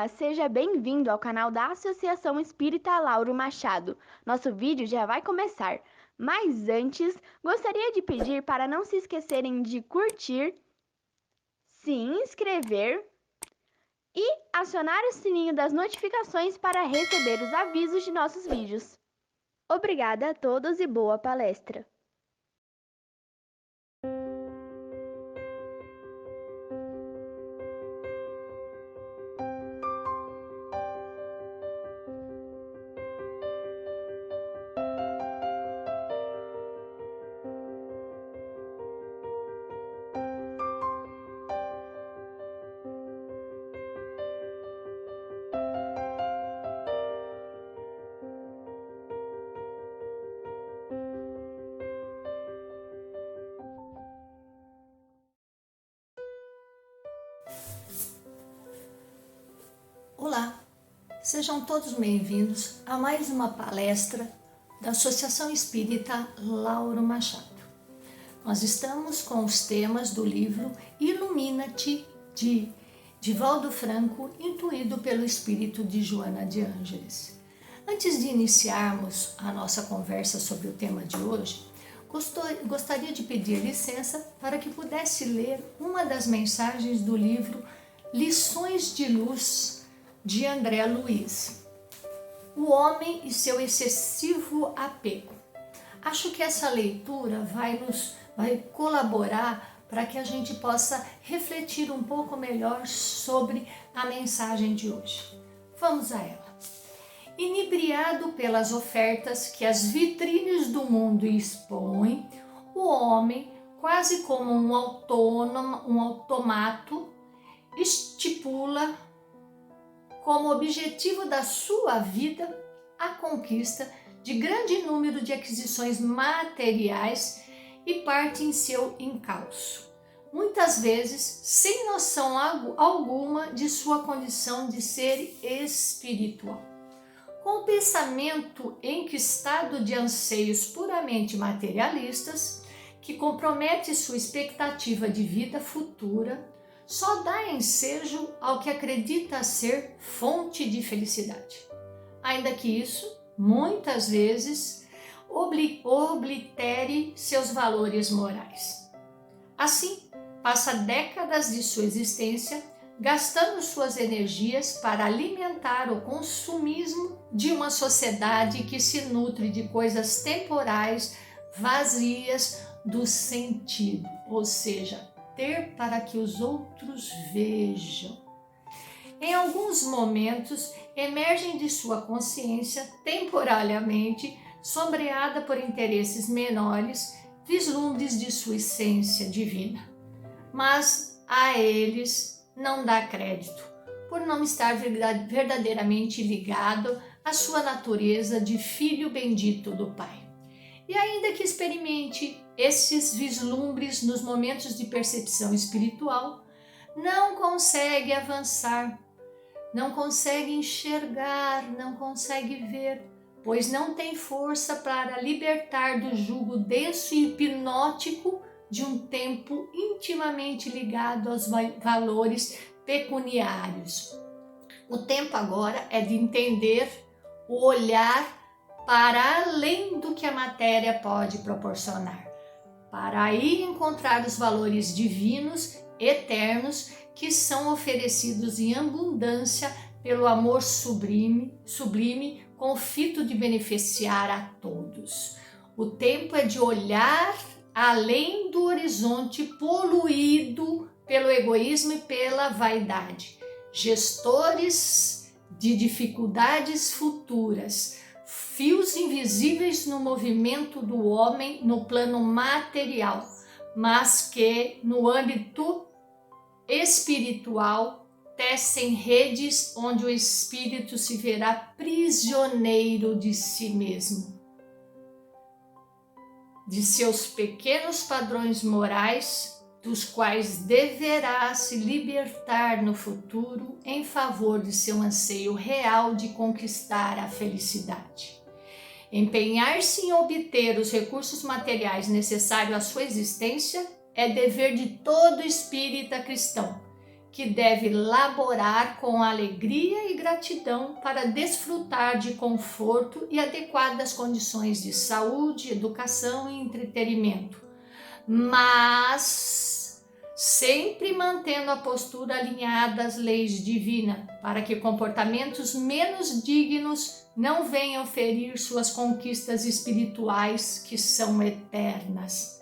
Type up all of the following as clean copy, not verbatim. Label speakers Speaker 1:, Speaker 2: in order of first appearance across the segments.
Speaker 1: Olá, seja bem-vindo ao canal da Associação Espírita Lauro Machado. Nosso vídeo já vai começar, mas antes, gostaria de pedir para não se esquecerem de curtir, se inscrever e acionar o sininho das notificações para receber os avisos de nossos vídeos. Obrigada a todos e boa palestra!
Speaker 2: Olá, sejam todos bem-vindos a mais uma palestra da Associação Espírita Lauro Machado. Nós estamos com os temas do livro Ilumina-te, de Divaldo Franco, intuído pelo espírito de Joana de Ângeles. Antes de iniciarmos a nossa conversa sobre o tema de hoje, gostaria de pedir licença para que pudesse ler uma das mensagens do livro Lições de Luz, de André Luiz. O homem e seu excessivo apego. Acho que essa leitura vai colaborar para que a gente possa refletir um pouco melhor sobre a mensagem de hoje. Vamos a ela. Inebriado pelas ofertas que as vitrines do mundo expõem, o homem, quase como um automato, estipula como objetivo da sua vida a conquista de grande número de aquisições materiais e parte em seu encalço, muitas vezes sem noção alguma de sua condição de ser espiritual. Com o pensamento enquistado de anseios puramente materialistas, que compromete sua expectativa de vida futura, só dá ensejo ao que acredita ser fonte de felicidade. Ainda que isso, muitas vezes, oblitere seus valores morais. Assim, passa décadas de sua existência gastando suas energias para alimentar o consumismo de uma sociedade que se nutre de coisas temporais, vazias do sentido, ou seja, ter para que os outros vejam. Em alguns momentos, emergem de sua consciência, temporariamente, sombreada por interesses menores, vislumbres de sua essência divina. Mas a eles não dá crédito, por não estar verdadeiramente ligado à sua natureza de filho bendito do Pai. E ainda que experimente esses vislumbres nos momentos de percepção espiritual, não consegue avançar, não consegue enxergar, não consegue ver, pois não tem força para libertar do jugo denso e hipnótico de um tempo intimamente ligado aos valores pecuniários. O tempo agora é de entender o olhar para além do que a matéria pode proporcionar, para aí encontrar os valores divinos, eternos, que são oferecidos em abundância pelo amor sublime, com o fito de beneficiar a todos. O tempo é de olhar além do horizonte poluído pelo egoísmo e pela vaidade, gestores de dificuldades futuras, fios invisíveis no movimento do homem no plano material, mas que no âmbito espiritual tecem redes onde o espírito se verá prisioneiro de si mesmo, de seus pequenos padrões morais, dos quais deverá se libertar no futuro em favor de seu anseio real de conquistar a felicidade. Empenhar-se em obter os recursos materiais necessários à sua existência é dever de todo espírita cristão, que deve laborar com alegria e gratidão para desfrutar de conforto e adequadas condições de saúde, educação e entretenimento, mas sempre mantendo a postura alinhada às leis divinas, para que comportamentos menos dignos não venham ferir suas conquistas espirituais que são eternas.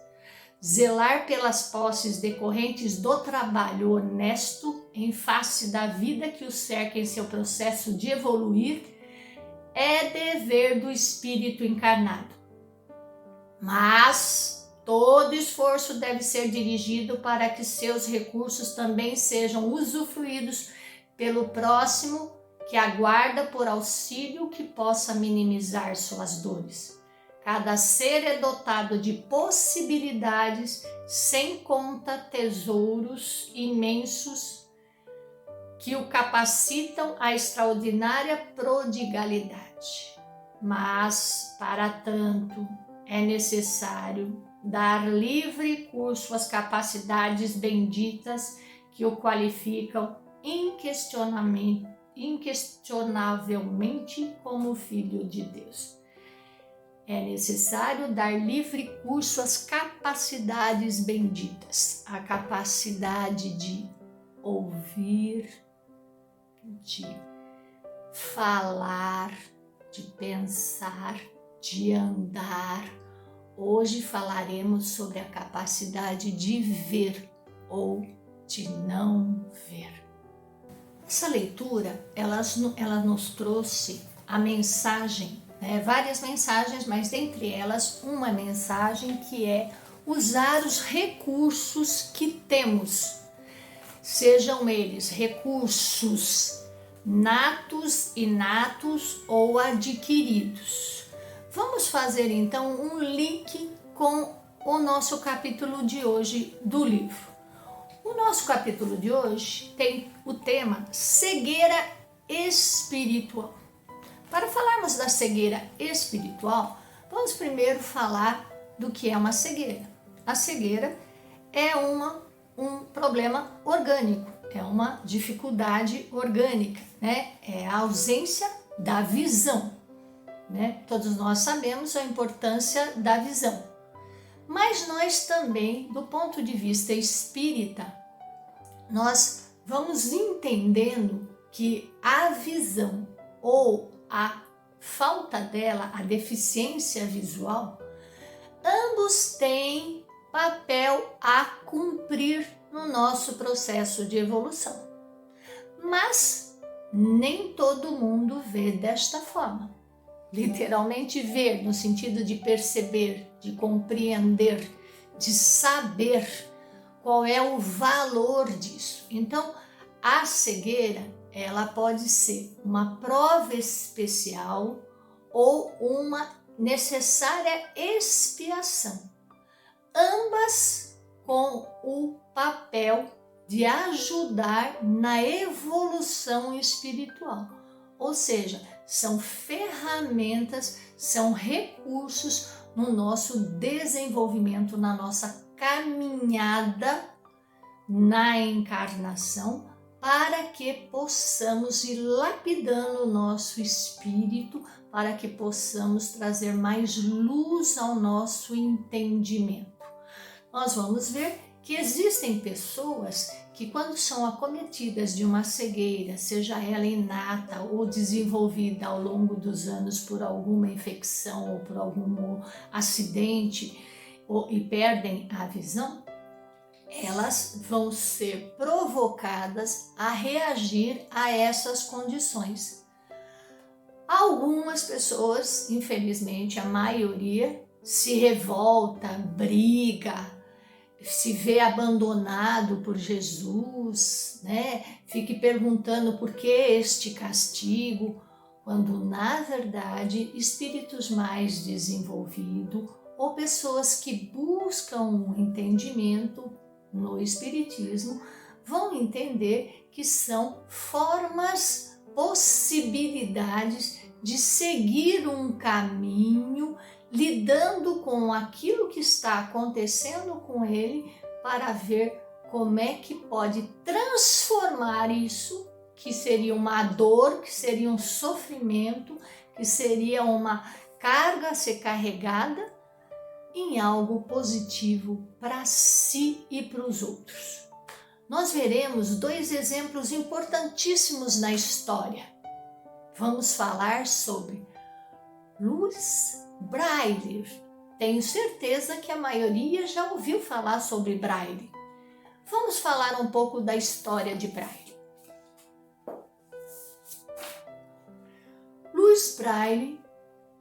Speaker 2: Zelar pelas posses decorrentes do trabalho honesto em face da vida que o cerca em seu processo de evoluir é dever do espírito encarnado. Mas todo esforço deve ser dirigido para que seus recursos também sejam usufruídos pelo próximo que aguarda por auxílio que possa minimizar suas dores. Cada ser é dotado de possibilidades sem conta, tesouros imensos que o capacitam à extraordinária prodigalidade. Mas, para tanto, é necessário dar livre curso às capacidades benditas que o qualificam inquestionavelmente como filho de Deus. É necessário dar livre curso às capacidades benditas, a capacidade de ouvir, de falar, de pensar, de andar. Hoje falaremos sobre a capacidade de ver ou de não ver. Essa leitura, ela nos trouxe a mensagem, várias mensagens, mas dentre elas uma mensagem que é usar os recursos que temos, sejam eles recursos natos, inatos ou adquiridos. Vamos fazer então um link com o nosso capítulo de hoje do livro. O nosso capítulo de hoje tem o tema cegueira espiritual. Para falarmos da cegueira espiritual, vamos primeiro falar do que é uma cegueira. A cegueira é um problema orgânico, é uma dificuldade orgânica, É a ausência da visão, Todos nós sabemos a importância da visão. Mas nós também, do ponto de vista espírita, nós vamos entendendo que a visão ou a falta dela, a deficiência visual, ambos têm papel a cumprir no nosso processo de evolução. Mas nem todo mundo vê desta forma. Literalmente ver, no sentido de perceber, de compreender, de saber qual é o valor disso. Então, a cegueira, ela pode ser uma prova especial ou uma necessária expiação, ambas com o papel de ajudar na evolução espiritual. Ou seja, são ferramentas, são recursos no nosso desenvolvimento, na nossa caminhada na encarnação, para que possamos ir lapidando o nosso espírito, para que possamos trazer mais luz ao nosso entendimento. Nós vamos ver que existem pessoas que, quando são acometidas de uma cegueira, seja ela inata ou desenvolvida ao longo dos anos por alguma infecção ou por algum acidente, e perdem a visão, elas vão ser provocadas a reagir a essas condições. Algumas pessoas, infelizmente a maioria, se revolta, briga, se vê abandonado por Jesus, Fique perguntando por que este castigo, quando na verdade espíritos mais desenvolvidos ou pessoas que buscam um entendimento no espiritismo vão entender que são formas, possibilidades de seguir um caminho, lidando com aquilo que está acontecendo com ele, para ver como é que pode transformar isso, que seria uma dor, que seria um sofrimento, que seria uma carga a ser carregada, em algo positivo para si e para os outros. Nós veremos 2 exemplos importantíssimos na história. Vamos falar sobre Louis Braille. Tenho certeza que a maioria já ouviu falar sobre Braille. Vamos falar um pouco da história de Braille. Louis Braille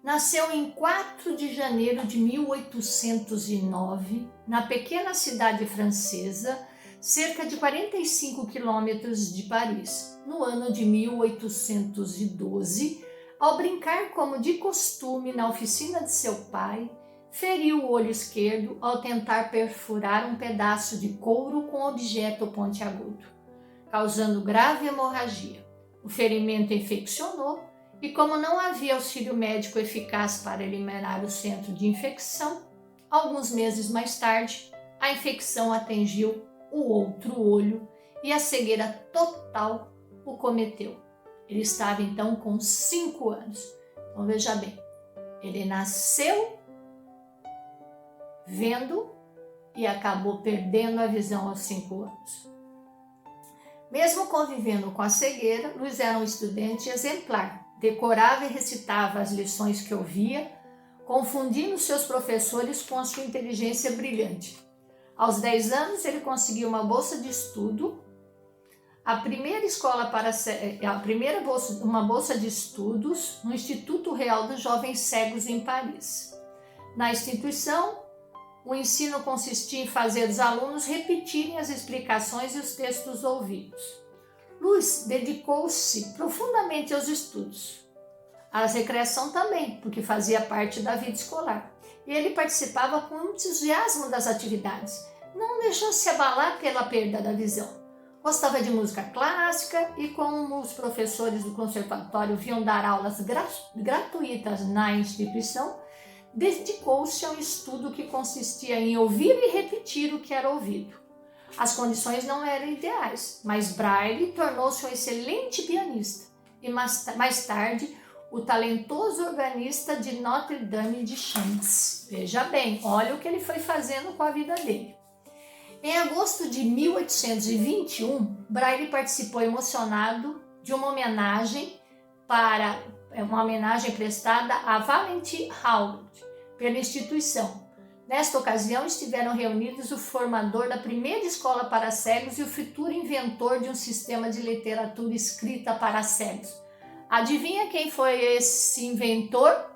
Speaker 2: nasceu em 4 de janeiro de 1809, na pequena cidade francesa, cerca de 45 quilômetros de Paris, no ano de 1812, ao brincar como de costume na oficina de seu pai, feriu o olho esquerdo ao tentar perfurar um pedaço de couro com objeto pontiagudo, causando grave hemorragia. O ferimento infeccionou e, como não havia auxílio médico eficaz para eliminar o centro de infecção, alguns meses mais tarde, a infecção atingiu o outro olho e a cegueira total o cometeu. Ele estava então com 5 anos. Então veja bem, ele nasceu vendo e acabou perdendo a visão aos 5 anos. Mesmo convivendo com a cegueira, Luiz era um estudante exemplar. Decorava e recitava as lições que ouvia, confundindo seus professores com a sua inteligência brilhante. Aos 10 anos, ele conseguiu uma bolsa de estudo, uma bolsa de estudos no Instituto Real dos Jovens Cegos em Paris. Na instituição, o ensino consistia em fazer os alunos repetirem as explicações e os textos ouvidos. Luiz dedicou-se profundamente aos estudos, à recreação também, porque fazia parte da vida escolar. E ele participava com entusiasmo das atividades, não deixou se abalar pela perda da visão. Gostava de música clássica e, como os professores do conservatório vinham dar aulas gratuitas na instituição, dedicou-se ao estudo que consistia em ouvir e repetir o que era ouvido. As condições não eram ideais, mas Braille tornou-se um excelente pianista e mais tarde o talentoso organista de Notre-Dame de Champs. Veja bem, olha o que ele foi fazendo com a vida dele. Em agosto de 1821, Braille participou emocionado de uma homenagem prestada a Valentin Howard pela instituição. Nesta ocasião, estiveram reunidos o formador da primeira escola para cegos e o futuro inventor de um sistema de literatura escrita para cegos. Adivinha quem foi esse inventor?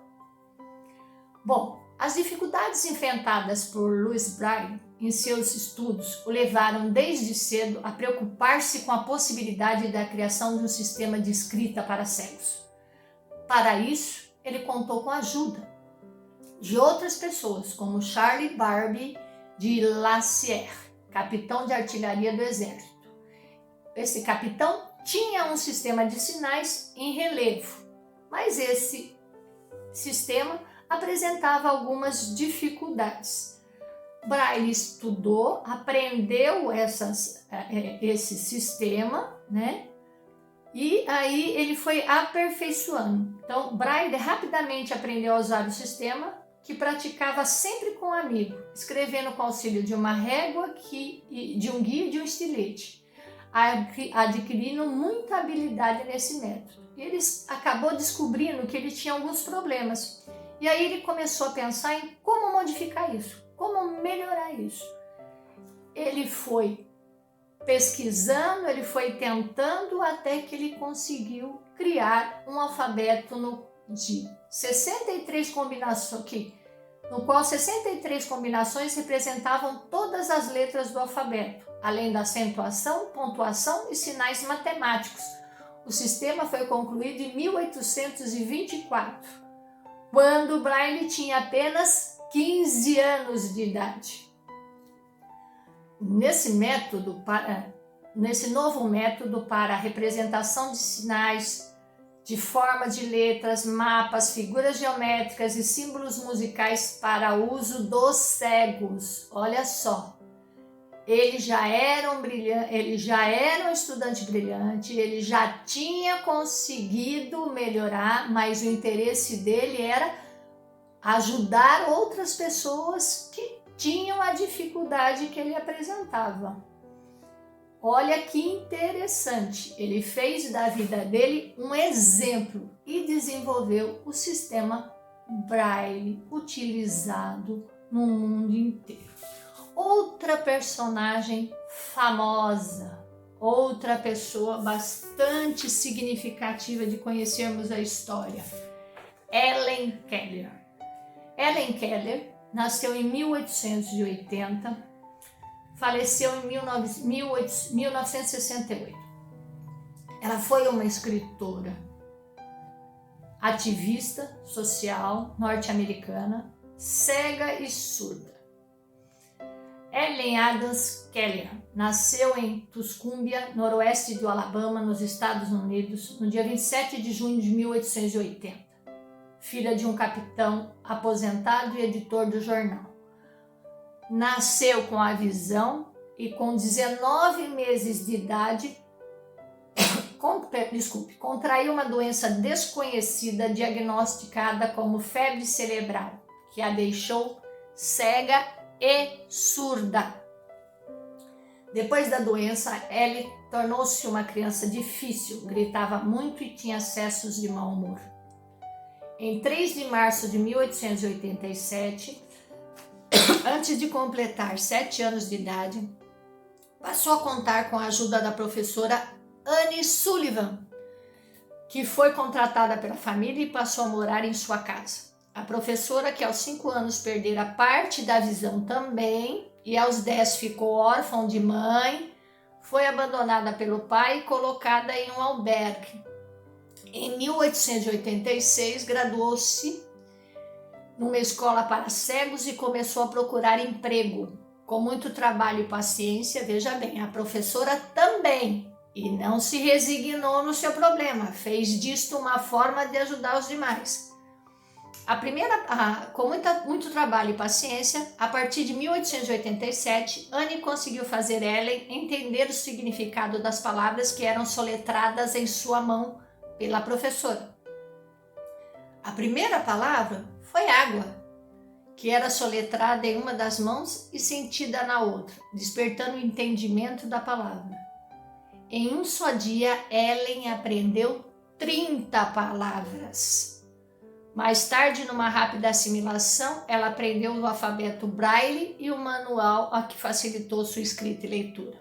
Speaker 2: Bom, as dificuldades enfrentadas por Louis Braille em seus estudos o levaram desde cedo a preocupar-se com a possibilidade da criação de um sistema de escrita para cegos. Para isso, ele contou com a ajuda de outras pessoas, como Charles Barbie de Lassière, capitão de artilharia do exército. Esse capitão tinha um sistema de sinais em relevo, mas esse sistema apresentava algumas dificuldades. Braille estudou, aprendeu esse sistema, né? E aí ele foi aperfeiçoando. Então, Braille rapidamente aprendeu a usar o sistema, que praticava sempre com um amigo, escrevendo com auxílio de uma régua, de um guia e de um estilete, adquirindo muita habilidade nesse método. E ele acabou descobrindo que ele tinha alguns problemas. E aí ele começou a pensar em como modificar isso, como melhorar isso. Ele foi pesquisando, ele foi tentando até que ele conseguiu criar um alfabeto de 63 combinações, no qual 63 combinações representavam todas as letras do alfabeto, além da acentuação, pontuação e sinais matemáticos. O sistema foi concluído em 1824, quando Braille tinha apenas 15 anos de idade. Nesse novo método para a representação de sinais, de forma de letras, mapas, figuras geométricas e símbolos musicais para uso dos cegos. Olha só, Ele já era um estudante brilhante, ele já tinha conseguido melhorar, mas o interesse dele era ajudar outras pessoas que tinham a dificuldade que ele apresentava. Olha que interessante, ele fez da vida dele um exemplo e desenvolveu o sistema Braille utilizado no mundo inteiro. Outra personagem famosa, outra pessoa bastante significativa de conhecermos a história, Helen Keller. Helen Keller nasceu em 1880, faleceu em 1968. Ela foi uma escritora, ativista social norte-americana, cega e surda. Helen Adams Keller nasceu em Tuscumbia, noroeste do Alabama, nos Estados Unidos, no dia 27 de junho de 1880. Filha de um capitão aposentado e editor do jornal. Nasceu com a visão e com 19 meses de idade, contraiu uma doença desconhecida diagnosticada como febre cerebral, que a deixou cega e surda. Depois da doença, Ellie tornou-se uma criança difícil, gritava muito e tinha acessos de mau humor. Em 3 de março de 1887, antes de completar 7 anos de idade, passou a contar com a ajuda da professora Annie Sullivan, que foi contratada pela família e passou a morar em sua casa. A professora, que aos 5 anos perdera parte da visão também, e aos 10 ficou órfã de mãe, foi abandonada pelo pai e colocada em um albergue. Em 1886, graduou-se numa escola para cegos e começou a procurar emprego. Com muito trabalho e paciência, veja bem, a professora também, e não se resignou no seu problema, fez disto uma forma de ajudar os demais. Com muito trabalho e paciência, a partir de 1887, Anne conseguiu fazer Helen entender o significado das palavras que eram soletradas em sua mão pela professora. A primeira palavra foi água, que era soletrada em uma das mãos e sentida na outra, despertando o entendimento da palavra. Em um só dia, Helen aprendeu 30 palavras. Mais tarde, numa rápida assimilação, ela aprendeu o alfabeto Braille e o manual que facilitou sua escrita e leitura.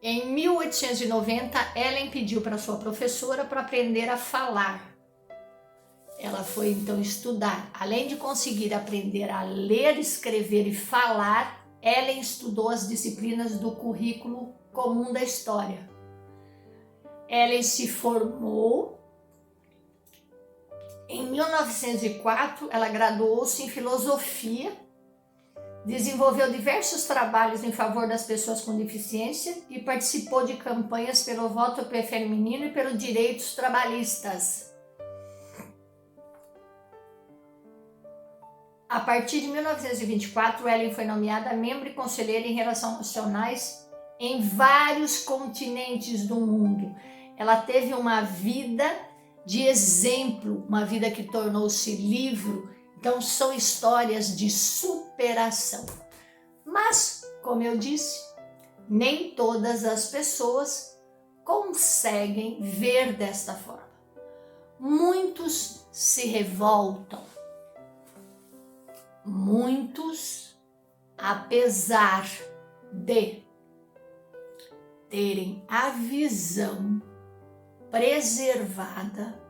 Speaker 2: Em 1890, Helen pediu para sua professora para aprender a falar. Ela foi então estudar. Além de conseguir aprender a ler, escrever e falar, Helen estudou as disciplinas do currículo comum da história. Helen se formou. Em 1904, ela graduou-se em filosofia, desenvolveu diversos trabalhos em favor das pessoas com deficiência e participou de campanhas pelo voto feminino e pelos direitos trabalhistas. A partir de 1924, Helen foi nomeada membro e conselheira em relações nacionais em vários continentes do mundo. Ela teve uma vida de exemplo, uma vida que tornou-se livro. Então são histórias de superação. Mas, como eu disse, nem todas as pessoas conseguem ver desta forma. Muitos se revoltam. Muitos, apesar de terem a visão preservada,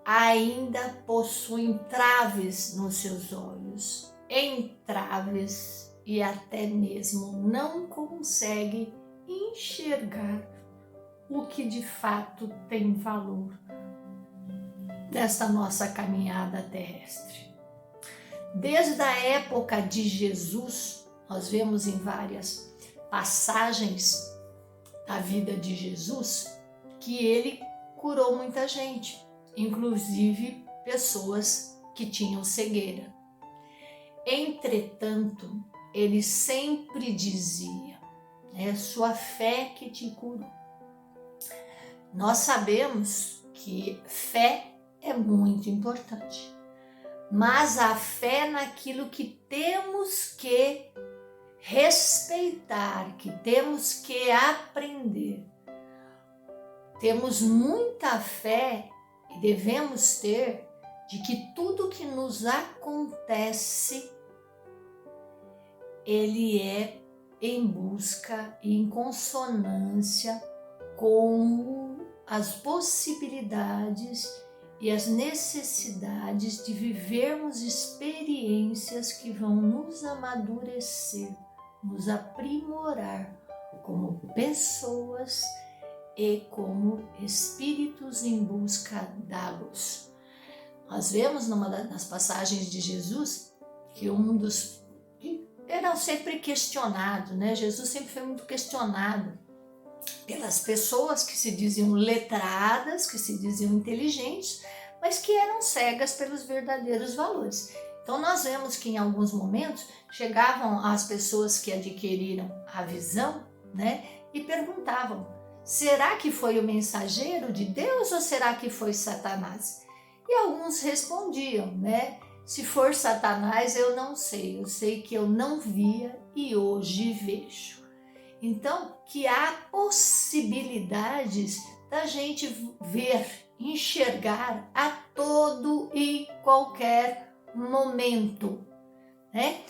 Speaker 2: ainda possuem traves nos seus olhos, entraves, e até mesmo não conseguem enxergar o que de fato tem valor nesta nossa caminhada terrestre. Desde a época de Jesus, nós vemos em várias passagens da vida de Jesus que ele curou muita gente, inclusive pessoas que tinham cegueira. Entretanto, ele sempre dizia, é sua fé que te curou. Nós sabemos que fé é muito importante, mas a fé naquilo que temos que respeitar, que temos que aprender. Temos muita fé e devemos ter de que tudo que nos acontece, ele é em busca e em consonância com as possibilidades e as necessidades de vivermos experiências que vão nos amadurecer, nos aprimorar como pessoas e como espíritos em busca da luz. Nós vemos numa das passagens de Jesus que era sempre questionado, né? Jesus sempre foi muito questionado pelas pessoas que se diziam letradas, que se diziam inteligentes, mas que eram cegas pelos verdadeiros valores. Então nós vemos que em alguns momentos chegavam as pessoas que adquiriram a visão, né? E perguntavam: será que foi o mensageiro de Deus ou será que foi Satanás? E alguns respondiam, né? Se for Satanás, eu não sei. Eu sei que eu não via e hoje vejo. Então, que há possibilidades da gente ver, enxergar a todo e qualquer momento, né?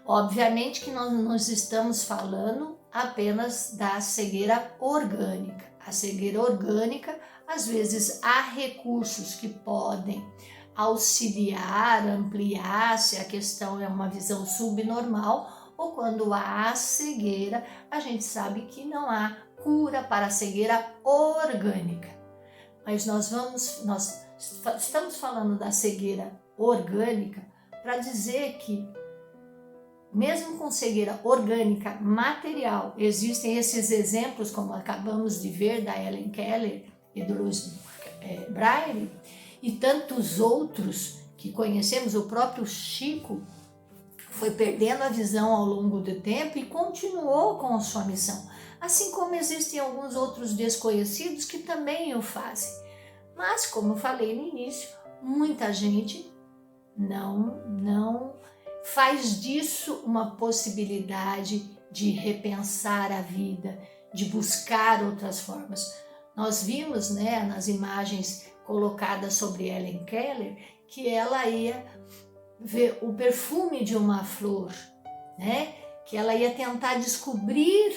Speaker 2: Obviamente que nós não estamos falando apenas da cegueira orgânica. A cegueira orgânica, às vezes, há recursos que podem auxiliar, ampliar, se a questão é uma visão subnormal, ou quando há cegueira, a gente sabe que não há cura para a cegueira orgânica. Mas nós estamos falando da cegueira orgânica para dizer que mesmo com cegueira orgânica material, existem esses exemplos, como acabamos de ver, da Helen Keller e do Louis Braille, e tantos outros que conhecemos. O próprio Chico foi perdendo a visão ao longo do tempo e continuou com a sua missão. Assim como existem alguns outros desconhecidos que também o fazem. Mas, como eu falei no início, muita gente não faz disso uma possibilidade de repensar a vida, de buscar outras formas. Nós vimos, né, nas imagens colocadas sobre Helen Keller, que ela ia ver o perfume de uma flor, né? Que ela ia tentar descobrir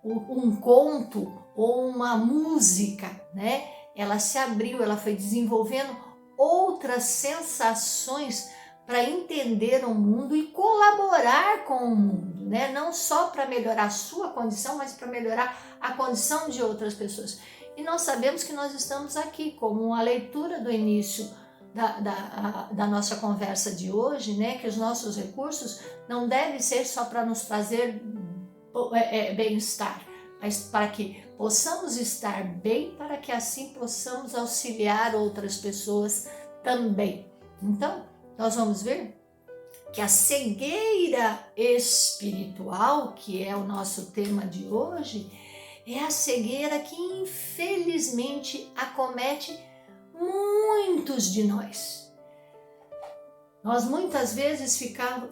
Speaker 2: um conto ou uma música, né? Ela se abriu, ela foi desenvolvendo outras sensações para entender o mundo e colaborar com o mundo, né? Não só para melhorar a sua condição, mas para melhorar a condição de outras pessoas. E nós sabemos que nós estamos aqui, como uma leitura do início da nossa conversa de hoje, né? Que os nossos recursos não devem ser só para nos trazer bem-estar, mas para que possamos estar bem, para que assim possamos auxiliar outras pessoas também. Então, nós vamos ver que a cegueira espiritual, que é o nosso tema de hoje, é a cegueira que infelizmente acomete muitos de nós. Nós muitas vezes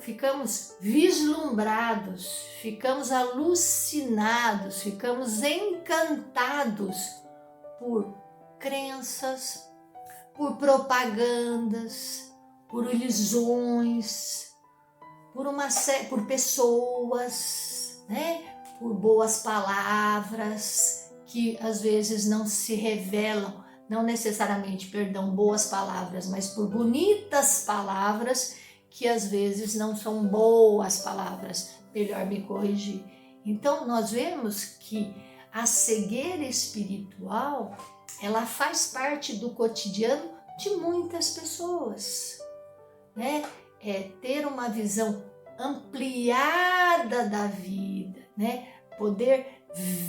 Speaker 2: ficamos vislumbrados, ficamos alucinados, ficamos encantados por crenças, por propagandas, por ilusões, por pessoas, né? Por boas palavras que às vezes não se revelam, não necessariamente, boas palavras, mas por bonitas palavras que às vezes não são boas palavras, melhor me corrigir. Então nós vemos que a cegueira espiritual, ela faz parte do cotidiano de muitas pessoas, né? É ter uma visão ampliada da vida, né? Poder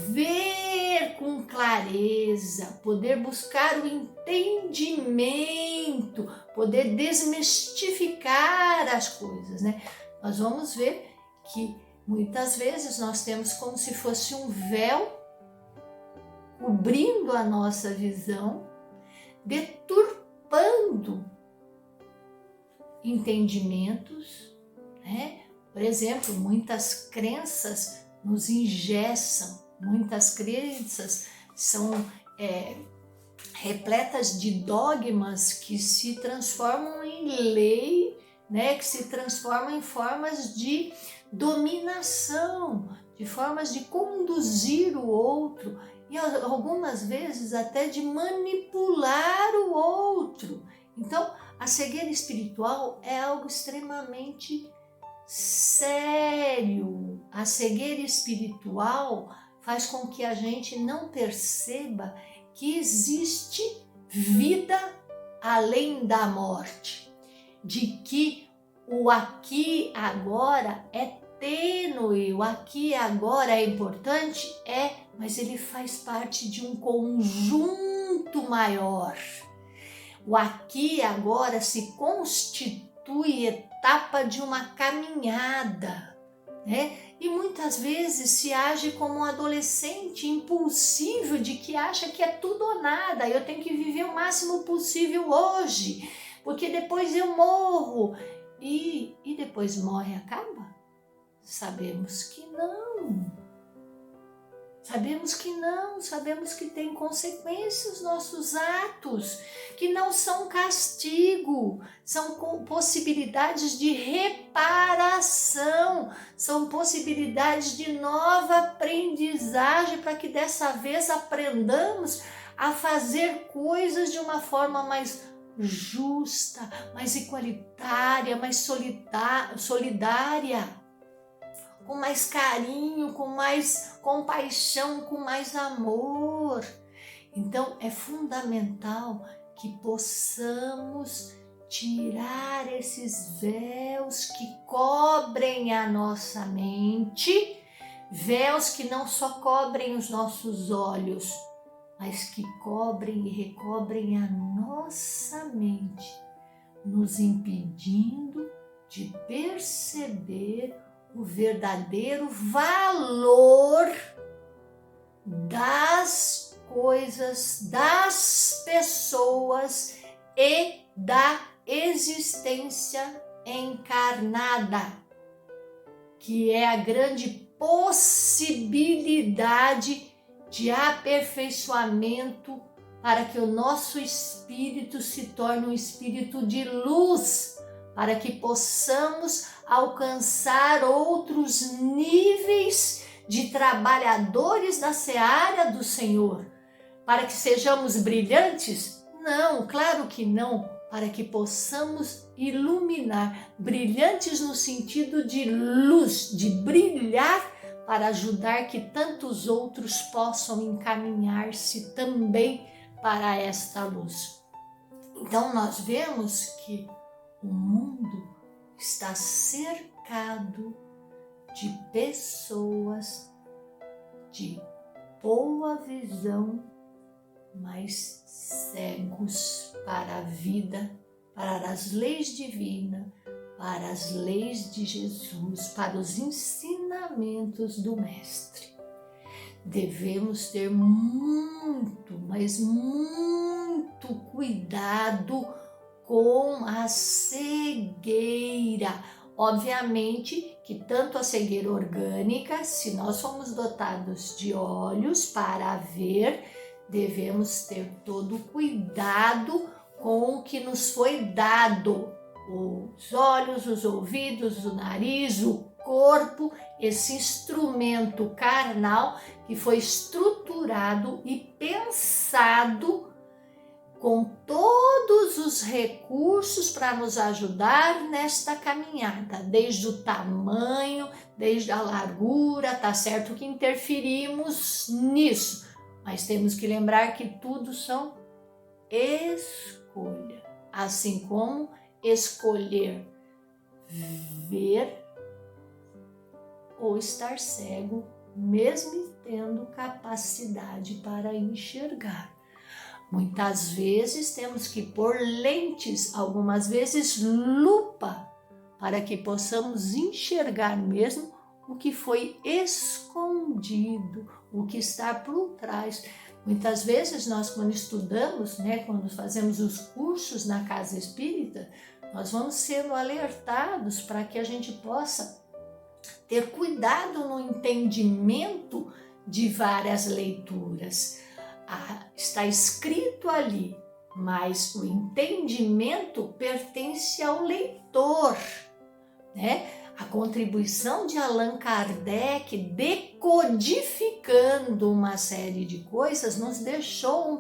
Speaker 2: ver com clareza, poder buscar o entendimento, poder desmistificar as coisas, né? nós vamos ver que muitas vezes nós temos como se fosse um véu cobrindo a nossa visão, deturpando entendimentos, né? Por exemplo, muitas crenças nos engessam, muitas crenças são repletas de dogmas que se transformam em lei, né? Que se transformam em formas de dominação, de formas de conduzir o outro e algumas vezes até de manipular o outro. Então, a cegueira espiritual é algo extremamente sério. A cegueira espiritual faz com que a gente não perceba que existe vida além da morte, de que o aqui e agora é tênue, o aqui e agora é importante, mas ele faz parte de um conjunto maior. O aqui e agora se constitui etapa de uma caminhada, né? E muitas vezes se age como um adolescente impulsivo de que acha que é tudo ou nada, eu tenho que viver o máximo possível hoje, porque depois eu morro. E depois morre e acaba? Sabemos que não. Sabemos que não, sabemos que tem consequências nossos atos, que não são castigo, são possibilidades de reparação, são possibilidades de nova aprendizagem para que dessa vez aprendamos a fazer coisas de uma forma mais justa, mais igualitária, mais solidária, com mais carinho, com mais compaixão, com mais amor. Então é fundamental que possamos tirar esses véus que cobrem a nossa mente, véus que não só cobrem os nossos olhos, mas que cobrem e recobrem a nossa mente, nos impedindo de perceber o verdadeiro valor das coisas, das pessoas e da existência encarnada, que é a grande possibilidade de aperfeiçoamento para que o nosso espírito se torne um espírito de luz, para que possamos alcançar outros níveis de trabalhadores da seara do Senhor. Para que sejamos brilhantes? Não, claro que não. Para que possamos iluminar, brilhantes no sentido de luz, de brilhar, para ajudar que tantos outros possam encaminhar-se também para esta luz. Então nós vemos que o mundo está cercado de pessoas de boa visão, mas cegos para a vida, para as leis divinas, para as leis de Jesus, para os ensinamentos do Mestre. Devemos ter muito, mas muito cuidado com a cegueira. Obviamente que tanto a cegueira orgânica, se nós somos dotados de olhos para ver, devemos ter todo cuidado com o que nos foi dado. Os olhos, os ouvidos, o nariz, o corpo, esse instrumento carnal que foi estruturado e pensado com todos os recursos para nos ajudar nesta caminhada, desde o tamanho, desde a largura, tá certo que interferimos nisso, mas temos que lembrar que tudo são escolha, assim como escolher ver ou estar cego, mesmo tendo capacidade para enxergar. Muitas vezes temos que pôr lentes, algumas vezes lupa, para que possamos enxergar mesmo o que foi escondido, o que está por trás. Muitas vezes nós, quando estudamos, quando fazemos os cursos na casa espírita, nós vamos sendo alertados para que a gente possa ter cuidado no entendimento de várias leituras. Está escrito ali, mas o entendimento pertence ao leitor, A contribuição de Allan Kardec, decodificando uma série de coisas, nos deixou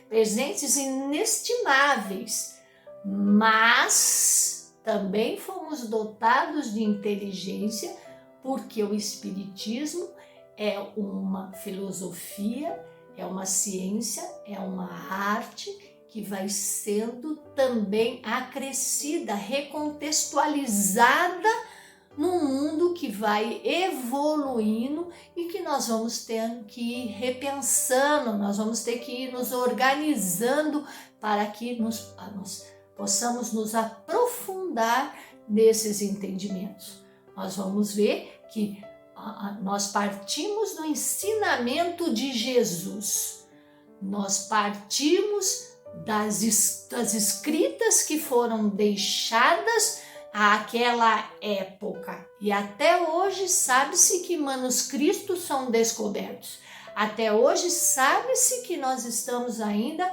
Speaker 2: presentes inestimáveis, mas também fomos dotados de inteligência, porque o Espiritismo é uma filosofia, é uma ciência, é uma arte que vai sendo também acrescida, recontextualizada num mundo que vai evoluindo e que nós vamos ter que ir repensando, nós vamos ter que ir nos organizando para que nós possamos nos aprofundar nesses entendimentos. Nós vamos ver que nós partimos do ensinamento de Jesus, nós partimos das escritas que foram deixadas àquela época. E até hoje sabe-se que manuscritos são descobertos. Até hoje sabe-se que nós estamos ainda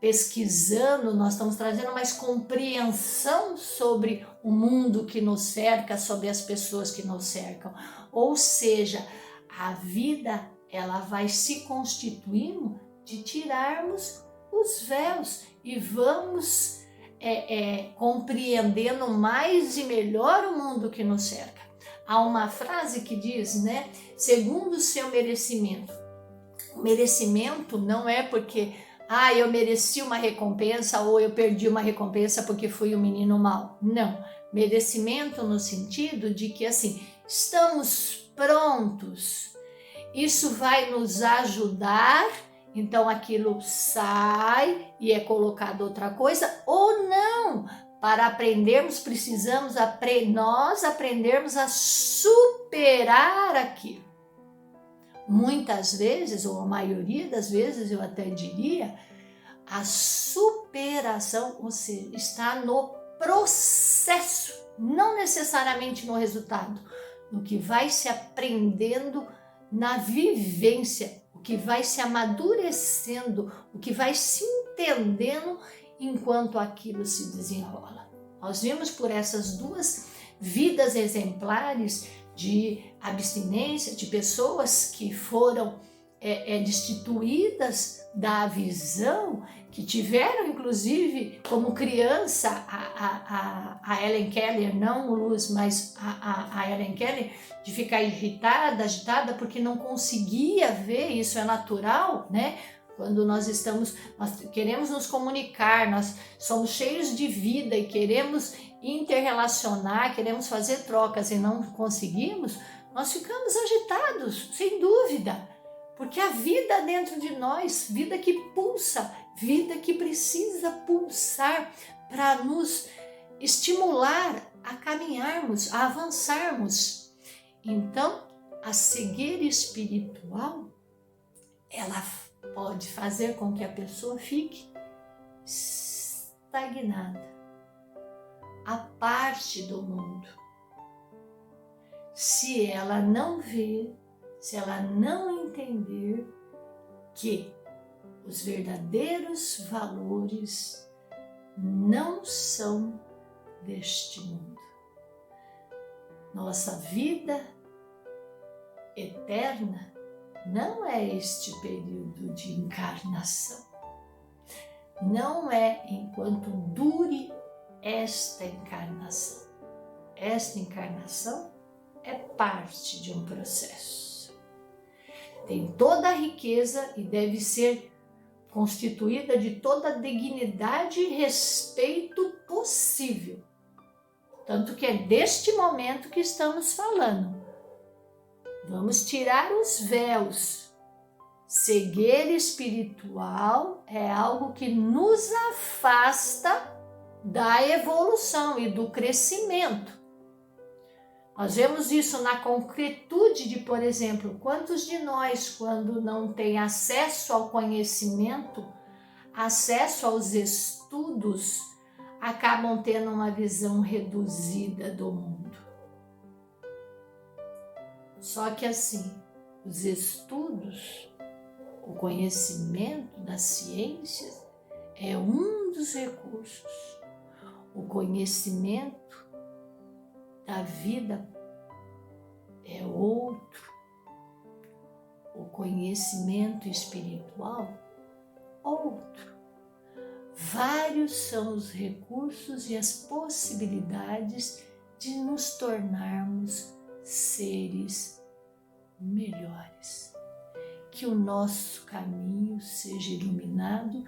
Speaker 2: pesquisando, nós estamos trazendo mais compreensão sobre o mundo que nos cerca, sobre as pessoas que nos cercam. Ou seja, a vida ela vai se constituindo de tirarmos os véus e vamos compreendendo mais e melhor o mundo que nos cerca. Há uma frase que diz, segundo o seu merecimento. O merecimento não é porque eu mereci uma recompensa ou eu perdi uma recompensa porque fui um menino mau. Não, merecimento no sentido de que assim, estamos prontos, isso vai nos ajudar, então aquilo sai e é colocado outra coisa, ou não, para aprendermos precisamos nós aprendermos a superar aquilo. Muitas vezes, ou a maioria das vezes, eu até diria, a superação, ou seja, está no processo, não necessariamente no resultado, no que vai se aprendendo na vivência, o que vai se amadurecendo, o que vai se entendendo enquanto aquilo se desenrola. Nós vimos por essas duas vidas exemplares de abstinência, de pessoas que foram destituídas da visão, que tiveram inclusive como criança a Helen Keller, não o Luz, mas a Helen Keller, de ficar irritada, agitada, porque não conseguia ver, isso é natural, Quando nós queremos nos comunicar, nós somos cheios de vida e queremos interrelacionar, queremos fazer trocas e não conseguimos, nós ficamos agitados, sem dúvida, porque a vida dentro de nós, vida que pulsa, vida que precisa pulsar para nos estimular a caminharmos, a avançarmos. Então, a cegueira espiritual, ela pode fazer com que a pessoa fique estagnada, à parte do mundo. Se ela não ver, se ela não entender que os verdadeiros valores não são deste mundo. Nossa vida eterna não é este período de encarnação. Não é enquanto dure esta encarnação. Esta encarnação é parte de um processo. Tem toda a riqueza e deve ser constituída de toda a dignidade e respeito possível. Tanto que é deste momento que estamos falando. Vamos tirar os véus. Cegueira espiritual é algo que nos afasta da evolução e do crescimento. Nós vemos isso na concretude de, por exemplo, quantos de nós, quando não tem acesso ao conhecimento, acesso aos estudos, acabam tendo uma visão reduzida do mundo. Só que assim, os estudos, o conhecimento das ciências é um dos recursos. O conhecimento da vida é outro. O conhecimento espiritual, outro. Vários são os recursos e as possibilidades de nos tornarmos seres melhores. Que o nosso caminho seja iluminado,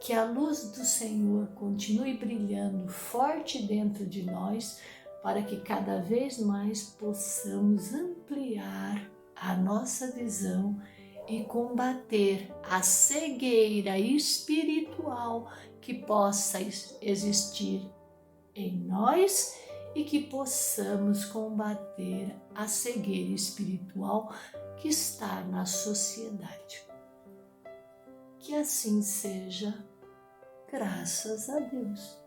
Speaker 2: que a luz do Senhor continue brilhando forte dentro de nós, para que cada vez mais possamos ampliar a nossa visão e combater a cegueira espiritual que possa existir em nós e que possamos combater a cegueira espiritual que está na sociedade. Que assim seja, graças a Deus.